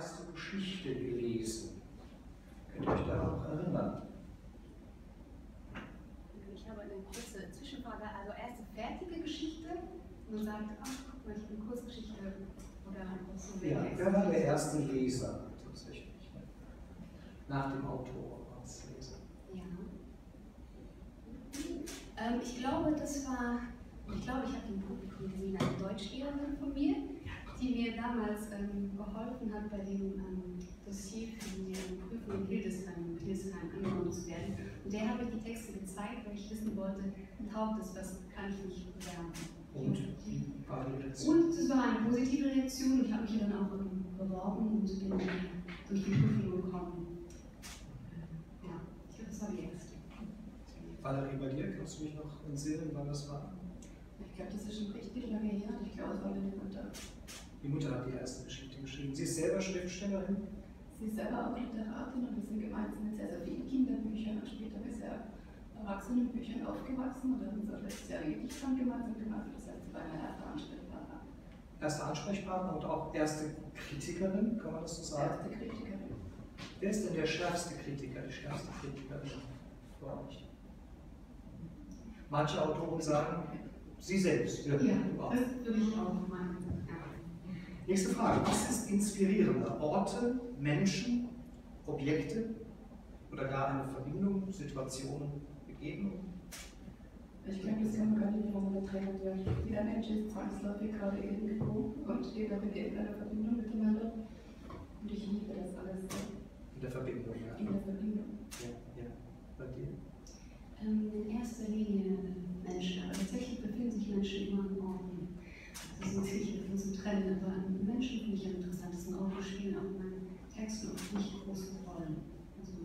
erste Geschichte gelesen? Könnt ihr euch daran noch erinnern? Ich habe eine kurze Zwischenfrage. Also erste fertige Geschichte und sagt, ach, guck mal, ich habe eine Kurzgeschichte oder einfach so. Ja, wer war der erste Leser tatsächlich? Ne? Nach dem Autor war es Leser. Ja. Ich glaube, das war, ich habe im Publikum gesehen, eine Deutschlehrerin von mir, die mir damals geholfen hat, bei dem Dossier für die Prüfung in Hildesheim angenommen zu werden. Und der habe ich die Texte gezeigt, weil ich wissen wollte, taugt es, was kann ich nicht bewerben. Und wie war die Reaktion? Und es war eine positive Reaktion. Ich habe mich dann auch beworben und bin durch die Prüfung gekommen. Ja, ich glaube, das war die erste. Valerie, bei dir, kannst du mich noch entsinnen, wann das war? Ich glaube, das ist schon richtig lange her. Ich glaube, es war meine Mutter. Die Mutter hat die erste Geschichte geschrieben. Sie ist selber Schriftstellerin? Sie ist selber auch Literatin und wir sind gemeinsam mit sehr, sehr vielen Kinderbüchern und später bisher Erwachsenenbüchern aufgewachsen und haben so letztes Jahr wirklich dran gemeinsam gemacht. Das heißt, sie war meine erste Ansprechpartnerin. Erste Ansprechpartner und auch erste Kritikerin, kann man das so sagen? Erste Kritikerin. Wer ist denn der schärfste Kritiker, die schärfste Kritikerin für euch? Manche Autoren sagen, sie selbst. Ja, das würde ich auch meinen. Nächste Frage. Was ist inspirierender? Orte, Menschen, Objekte oder gar eine Verbindung, Situationen, Begegnungen? Ich glaube, das kann man gar nicht miteinander trennen. Jeder Mensch ist zwangsläufig gerade irgendwo und steht auch in irgendeiner Verbindung miteinander. Und ich liebe das alles. In der Verbindung, ja. In der Verbindung. Ja, ja. Bei dir? In erster Linie Menschen, aber tatsächlich befinden sich Menschen immer an Orten. Das ist uns nicht davon zu trennen, aber an Menschen finde ich am interessantesten. Orte spielen auch in meinen Texten auch nicht große Rollen. Also,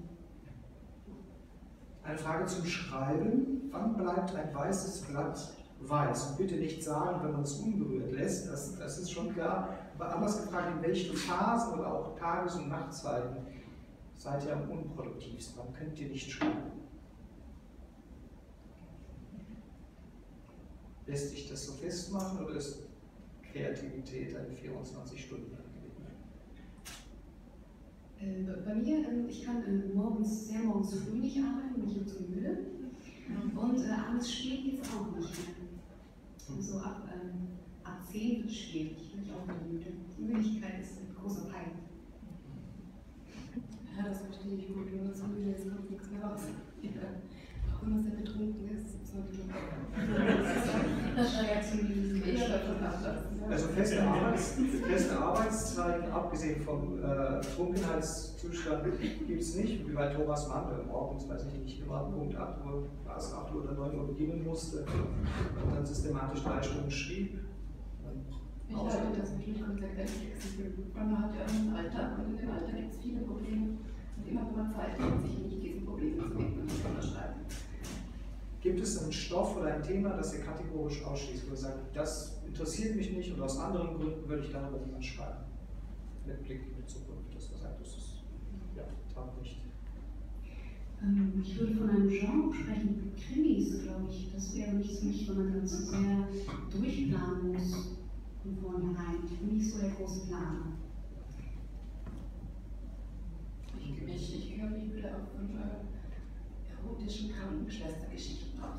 eine Frage zum Schreiben. Wann bleibt ein weißes Blatt weiß? Und bitte nicht sagen, wenn man es unberührt lässt, das ist schon klar. Aber anders gefragt, in welchen Phasen oder auch Tages- und Nachtzeiten seid ihr am unproduktivsten? Wann könnt ihr nicht schreiben? Lässt sich das so festmachen oder ist Kreativität eine 24-Stunden-Angelegenheit? Bei mir, ich kann sehr morgens früh nicht arbeiten, bin ich zu müde. Und abends spät geht es auch nicht mehr. So ab 10 wird es schwierig, bin ich auch wieder müde. Die Müdigkeit ist ein großer Feind. Ja, das verstehe ich gut. Wenn man so müde ist, kommt nichts mehr raus. Ja. Auch wenn man sehr betrunken ist, ist es so schwer zu lesen. Also feste Arbeitszeiten, abgesehen vom Trunkenheitszustand, gibt es nicht. Wie bei Thomas Mann, der morgens, weiß ich nicht, immer Punkt 8 Uhr, 8 Uhr oder 9 Uhr beginnen musste und dann systematisch 3 Stunden schrieb. Ich halte das natürlich konsequent flexibel. Man hat ja einen Alltag und in dem Alltag gibt es viele Probleme. Und immer wenn man Zeit hat, sich nicht diesen Problemen zu widmen, kann man schreiben. Gibt es einen Stoff oder ein Thema, das ihr kategorisch ausschließt, wo ihr sagt, das interessiert mich nicht und aus anderen Gründen würde ich darüber niemand schreiben? Mit Blick in die Zukunft, dass man sagt, das ist ja taugt nicht. Ich würde von einem Genre sprechen, Krimis, glaube ich. Das wäre nicht für mich, wenn man dann zu sehr durchplanen muss von vornherein. Ich bin nicht so der große Planer. Ich höre mich wieder auf von erotischen Krankenschwestergeschichten aus.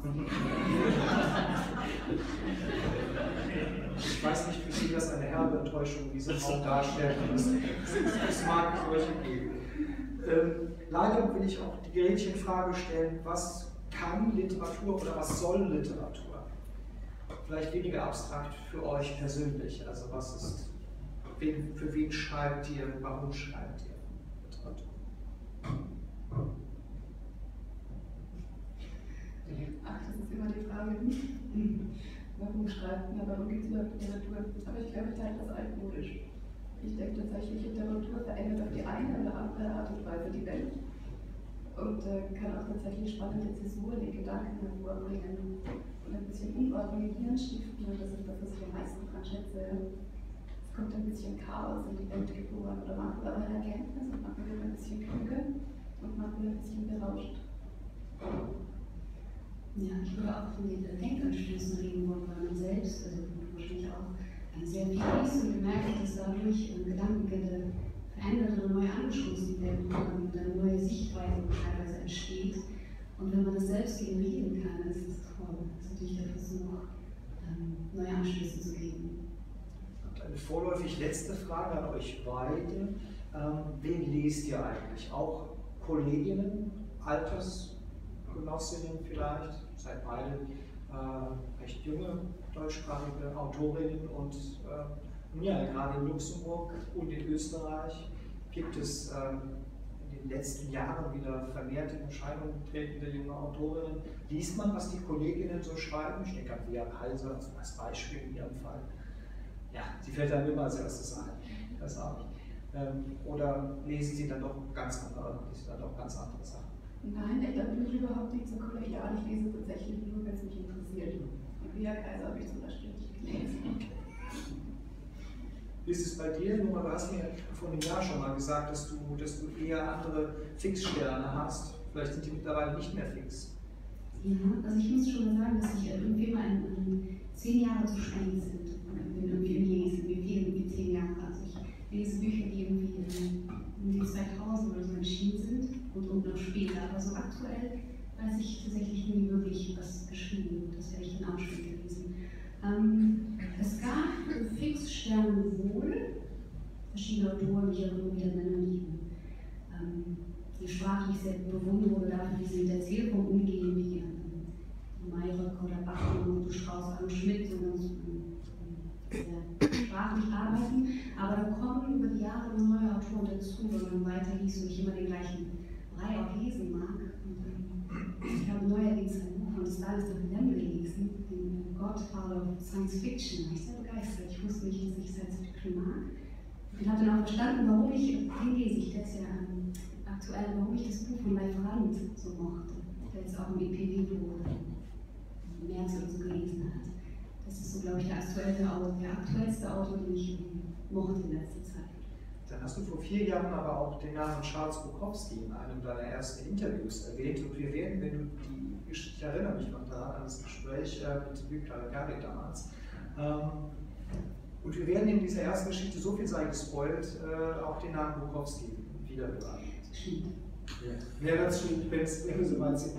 Ich weiß nicht, für Sie das eine herbe Enttäuschung, diese Frau darstellen muss. Es mag solche geben. Leider will ich auch die Gretchenfrage stellen, was kann Literatur oder was soll Literatur? Vielleicht weniger abstrakt für euch persönlich. Also was ist, für wen schreibt ihr, warum schreibt ihr Literatur? Ach, das ist immer die Frage, warum schreibt man, warum gibt es überhaupt Literatur? Aber ich glaube, ich teile das altmodisch. Ich denke tatsächlich, Literatur verändert auf die eine oder andere Art und Weise die Welt und kann auch tatsächlich spannende Zäsuren in Gedanken hervorbringen und ein bisschen Unordnung im Hirn stiften. Und das ist das, was ich am meisten dran schätze. Es kommt ein bisschen Chaos in die Welt geboren oder man hat aber eine Erkenntnis und man wird ein bisschen klüger und man wird ein bisschen berauscht. Ja, ich würde auch von den Denkanstößen reden wollen, weil man selbst, also wahrscheinlich auch sehr viel liest und gemerkt hat, dass dadurch Gedankengänge verändert oder neu angestoßen werden kann und eine neue Sichtweise teilweise entsteht. Und wenn man das selbst generieren kann, dann ist das toll. Das ist natürlich der Versuch, neue Anstöße zu geben. Eine vorläufig letzte Frage an euch beide. Wen lest ihr eigentlich? Auch Kolleginnen, Altersgenossinnen vielleicht? Seid beide recht junge deutschsprachige Autorinnen und ja, gerade in Luxemburg und in Österreich gibt es in den letzten Jahren wieder vermehrt in Erscheinung tretende junge Autorinnen. Liest man, was die Kolleginnen so schreiben? Ich denke an Via Kaiser als Beispiel in ihrem Fall. Ja, sie fällt einem immer als erstes ein. Das auch nicht. Oder lesen Sie dann doch ganz andere Sachen? Nein, da bin ich überhaupt nicht so kollegial. Ich lese tatsächlich nur, wenn es mich interessiert. Und Via Kaiser habe ich zum Beispiel nicht gelesen. Okay. Wie ist es bei dir? Nora, du hast mir vor einem Jahr schon mal gesagt, dass du eher andere Fixsterne hast. Vielleicht sind die mittlerweile nicht mehr fix. Ja, also ich muss schon sagen, dass ich irgendwie immer 10 Jahre zu spät sind. Wenn irgendwie im Lesen, mir fehlen irgendwie 10 Jahre. Also ich lese Bücher, die irgendwie um die 2000 oder so erschienen sind und noch später. Aber so aktuell weiß ich tatsächlich nie wirklich, was geschrieben wird. Das werde ich dann auch später lesen. Es gab Fixsterne wohl, verschiedene Autoren, die ich auch immer wieder nenne, die sprachlich sehr bewundert wurde dafür, wie sie mit Erzählform umgehen, wie Mayröck oder Bachmann oder Strauß, Anne Schmidt, so ganz sehr sprachlich arbeiten. Aber da kommen über die Jahre immer neue Autoren dazu, wenn man weiter liest und nicht immer den gleichen Brei auch lesen mag. Und, ich habe neuerdings ein Buch von Stanislaw Lem gelesen, den Godfather of Science Fiction. Da war ich sehr begeistert. Ich wusste nicht, dass ich Science Fiction mag. Und habe dann auch verstanden, warum ich, den lese ich jetzt ja aktuell, warum ich das Buch von Leif Rand so mochte, der jetzt auch im EPW im März oder so gelesen hat. Das ist so, glaube ich, der aktuellste Autor, den ich mochte in letzter Zeit. Dann hast du vor 4 Jahren aber auch den Namen Charles Bukowski in einem deiner ersten Interviews erwähnt. Und wir werden, wenn du die Geschichte, ich erinnere mich noch daran, an das Gespräch mit Victor Gary damals. Und wir werden in dieser ersten Geschichte, so viel sei gespoilt, auch den Namen Bukowski wieder hören. Stimmt. Ja. Mehr dazu, wenn du so meinst.